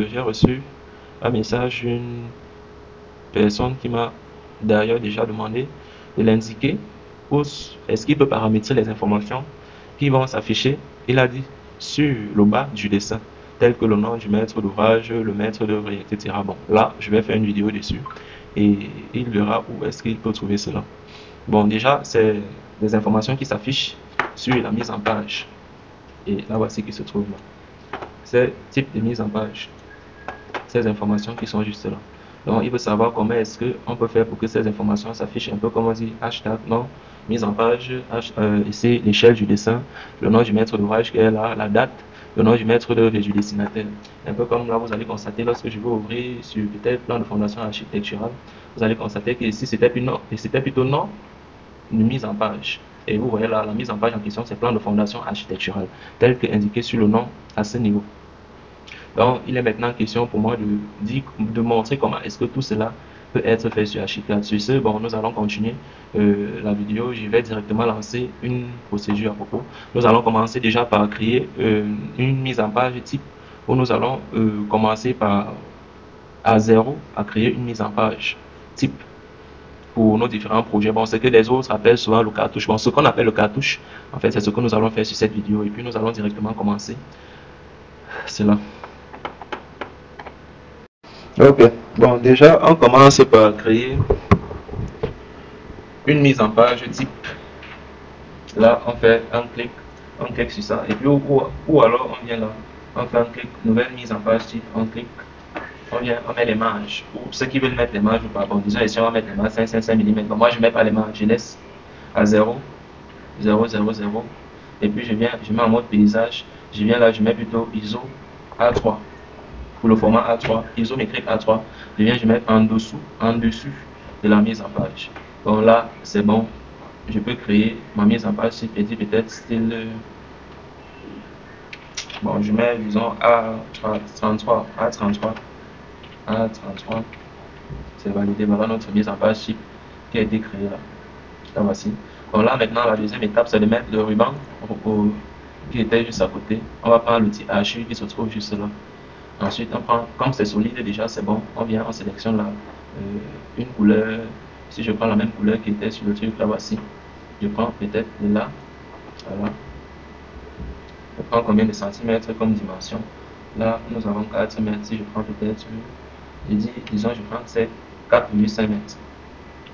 j'ai reçu un message d'une personne qui m'a d'ailleurs déjà demandé de l'indiquer. Est-ce qu'il peut paramétrer les informations qui vont s'afficher? Il a dit sur le bas du dessin, tel que le nom du maître d'ouvrage, le maître d'œuvre, etc. Bon, là, je vais faire une vidéo dessus et il verra où est-ce qu'il peut trouver cela. Bon, déjà, c'est des informations qui s'affichent sur la mise en page. Et là, voici qui se trouve là. C'est type de mise en page. Ces informations qui sont juste là. Donc, il veut savoir comment est-ce qu'on peut faire pour que ces informations s'affichent un peu comme on dit hashtag, nom, mise en page, ici l'échelle du dessin, le nom du maître d'ouvrage qui est là, la date, le nom du maître d'œuvre et du dessinateur. Un peu comme là, vous allez constater lorsque je vais ouvrir sur peut-être plan de fondation architecturale, vous allez constater que ici c'était plutôt nom, une mise en page. Et vous voyez là, la mise en page en question, c'est plan de fondation architecturale, tel que indiqué sur le nom à ce niveau. Donc, il est maintenant question pour moi de montrer comment est-ce que tout cela peut être fait sur Archicad. Sur ce, bon, nous allons continuer la vidéo. Je vais directement lancer une procédure à propos. Nous allons commencer déjà par créer une mise en page type où nous allons commencer par à zéro à créer une mise en page type pour nos différents projets. Bon, ce que les autres appellent souvent le cartouche. Bon, ce qu'on appelle le cartouche, en fait, c'est ce que nous allons faire sur cette vidéo. Et puis, nous allons directement commencer cela. Ok, bon, déjà, on commence par créer une mise en page type. Là, on fait un clic sur ça. Et puis, ou alors, on vient là, on fait un clic, nouvelle mise en page type, on clique, on vient, on met les marges. Pour ceux qui veulent mettre les marges ou pas, bon, disons ici, on va mettre les marges 5 mm. Bon, moi, je ne mets pas les marges, je laisse à 0, 0, 0, 0. Et puis, je mets en mode paysage. Je viens là, je mets plutôt ISO A3. Pour le format A3, isométrique A3, je mets en dessous de la mise en page. Donc là, c'est bon. Je peux créer ma mise en page si peut-être style. Bon, je mets, disons, A33, A33, A33. C'est validé. Voilà notre mise en page type qui a été créée là. Là, voici. Bon, là, maintenant, la deuxième étape, c'est de mettre le ruban qui était juste à côté. On va prendre l'outil HU qui se trouve juste là. Ensuite, on prend, comme c'est solide déjà, c'est bon, on vient, on sélectionne là une couleur. Si je prends la même couleur qui était sur le truc, là voici. Je prends peut-être de là, voilà. Je prends combien de centimètres comme dimension? Là, nous avons 4 mètres. Si je prends peut-être, disons, je prends 4,5 mètres.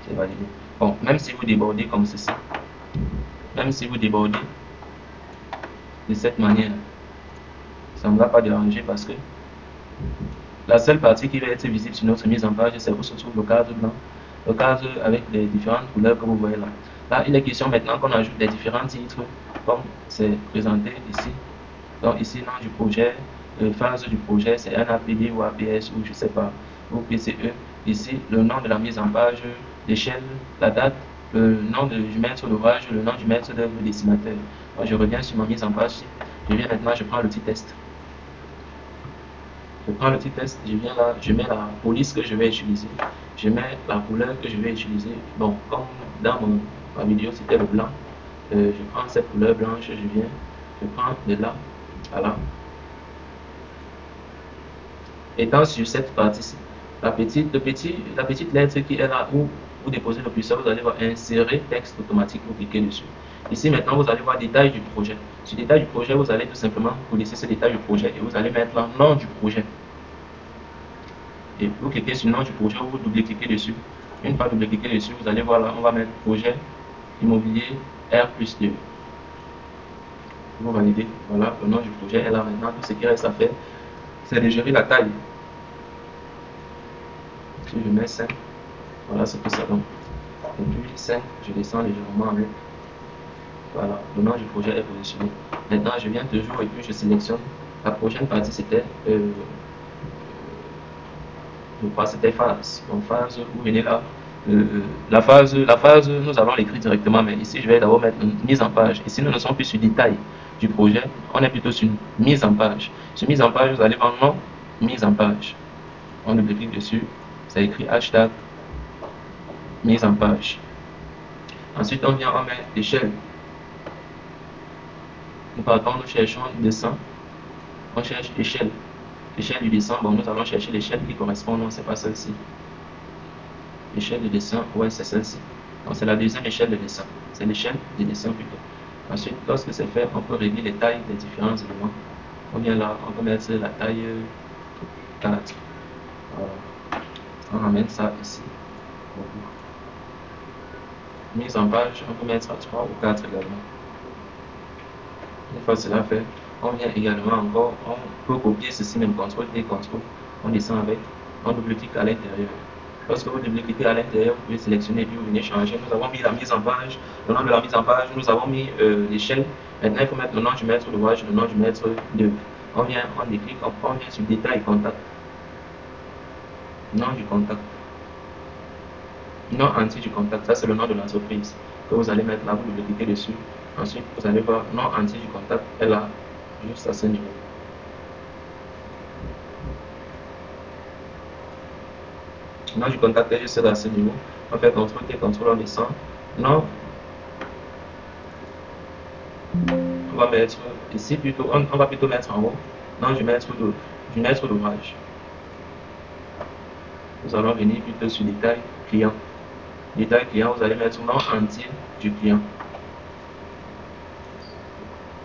C'est validé. Bon, même si vous débordez comme ceci, même si vous débordez de cette manière, ça ne va pas déranger parce que la seule partie qui va être visible sur notre mise en page, c'est où se trouve le cadre blanc. Le cadre avec les différentes couleurs que vous voyez là. Là, il est question maintenant qu'on ajoute les différents titres, comme c'est présenté ici. Donc ici, nom du projet, phase du projet, c'est un APD ou APS ou je sais pas, ou PCE. Ici, le nom de la mise en page, l'échelle, la date, le nom du maître d'ouvrage, le nom du maître d'œuvre dessinateur. Donc, je reviens sur ma mise en page. Je viens maintenant, je prends le petit test. Je prends le petit test, je viens là, je mets la police que je vais utiliser, je mets la couleur que je vais utiliser. Bon, comme dans ma vidéo c'était le blanc, je prends cette couleur blanche, je prends de là à là. Étant sur cette partie-ci, la petite lettre qui est là où vous déposez le curseur, vous allez voir insérer texte automatique, vous cliquez dessus. Ici maintenant vous allez voir détail du projet. Sur détail du projet, vous allez tout simplement vous laisser ce détail du projet et vous allez mettre le nom du projet. Et vous cliquez sur le nom du projet, vous double-cliquez dessus. Une fois double-cliqué dessus, vous allez voir là, on va mettre projet immobilier R+2. Vous validez, voilà, le nom du projet est là maintenant. Tout ce qui reste à faire, c'est de gérer la taille. Si je mets 5, voilà ce que ça donne. Et puis 5, je descends légèrement avec. Voilà, le nom du projet est positionné. Maintenant, je viens toujours et puis je sélectionne. La prochaine partie, c'était, je crois, c'était phase. Donc, phase, vous venez là. La phase, nous allons l'écrire directement, mais ici, je vais d'abord mettre une mise en page. Ici, nous ne sommes plus sur détail du projet, on est plutôt sur une mise en page. Sur mise en page, vous allez voir nom, mise en page. On double-clique dessus, ça écrit hashtag mise en page. Ensuite, on vient, on met l'échelle. Nous partons, nous cherchons dessin, on cherche échelle. Échelle du dessin, bon, nous allons chercher l'échelle qui correspond, non, c'est pas celle-ci. L'échelle de dessin, ouais, c'est celle-ci. Donc, c'est la deuxième échelle de dessin. C'est l'échelle de dessin plutôt. Ensuite, lorsque c'est fait, on peut régler les tailles des différents éléments. On vient là, on peut mettre la taille 4. On ramène ça ici. Mise en page, on peut mettre à 3 ou 4 également. Une fois cela fait, on vient également encore, on peut copier ceci même, CTRL D, CTRL, on descend avec, on double-clique à l'intérieur. Lorsque vous double-cliquez à l'intérieur, vous pouvez sélectionner et puis vous venez changer. Nous avons mis la mise en page, le nom de la mise en page, nous avons mis l'échelle. Maintenant, il faut mettre le nom du maître d'ouvrage, le nom du maître d'œuvre. On vient, on déclic, on vient sur détail contact. Nom du contact. Nom entier du contact, ça c'est le nom de l'entreprise que vous allez mettre là, vous double-cliquez dessus. Ensuite, vous allez voir nom entier du contact est là, juste à ce niveau. Nom du contact est juste à ce niveau. On fait CTRL T, CTRL, on descend. Non. On va mettre ici plutôt, on va plutôt mettre en haut. Nom du maître d'ouvrage. Nous allons venir plutôt sur détail client. Détail client, vous allez mettre le nom entier du client.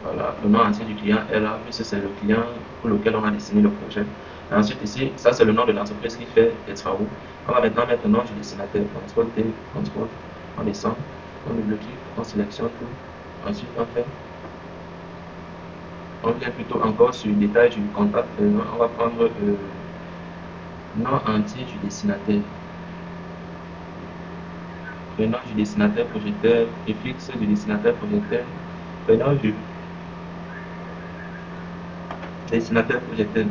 Voilà, le nom entier du client est là, puisque c'est le client pour lequel on a dessiné le projet. Et ensuite ici, ça c'est le nom de l'entreprise qui fait les travaux. On va maintenant mettre le nom du dessinateur. CTRL T, CTRL, on descend, on double-clique, on sélectionne tout. Ensuite on vient plutôt encore sur le détail du contact. On va prendre le nom entier du dessinateur. Le nom du dessinateur projecteur, préfixe du dessinateur projecteur, le nom du dessinateur projecteur.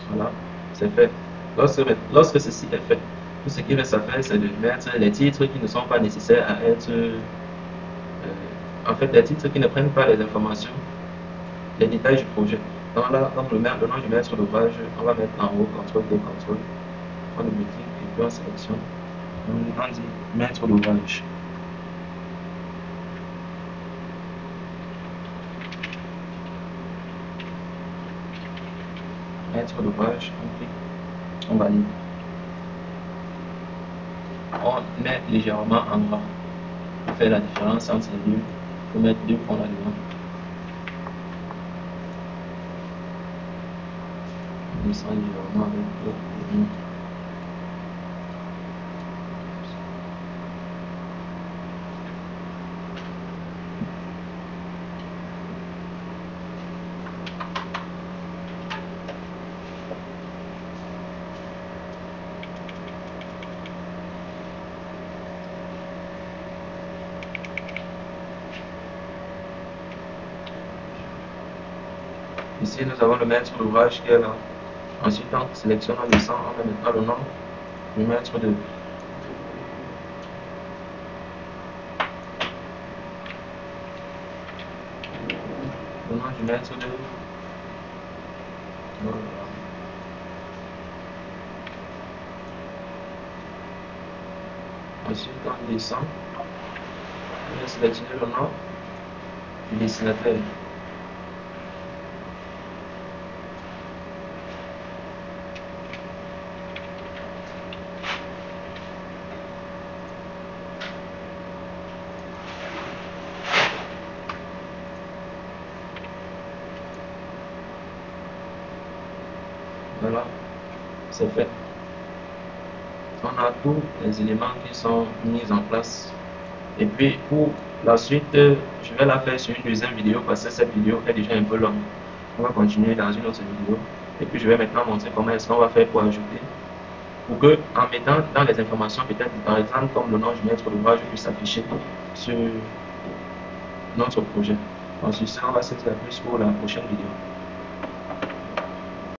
Voilà, c'est fait. Lorsque ceci est fait, tout ce qui reste à faire, c'est de mettre les titres qui ne sont pas nécessaires à être... en fait, les titres qui ne prennent pas les informations, les détails du projet. Donc là, comme le nom du maître d'ouvrage, on va mettre en haut, CTRL D, CTRL, on double-clique et puis on sélectionne. On dit maître d'ouvrage. Maître d'ouvrage, on clique, on valide. On met légèrement en gras pour faire la différence entre les deux. Il faut mettre 2 points là-dedans. On descend légèrement avec le Ici, nous avons le maître d'ouvrage qui est là. Ensuite, on sélectionne, on descend, on met maintenant le nom du maître d'œuvre. Le nom du maître d'œuvre. Ensuite, on descend. On va sélectionner le nom du dessinateur. Voilà, c'est fait. On a tous les éléments qui sont mis en place. Et puis pour la suite, je vais la faire sur une deuxième vidéo parce que cette vidéo est déjà un peu longue. On va continuer dans une autre vidéo. Et puis je vais maintenant montrer comment est-ce qu'on va faire pour ajouter. Pour que, en mettant dans les informations, peut-être par exemple comme le nom du maître d'ouvrage puisse s'afficher sur notre projet. Ensuite, on va se dire plus pour la prochaine vidéo.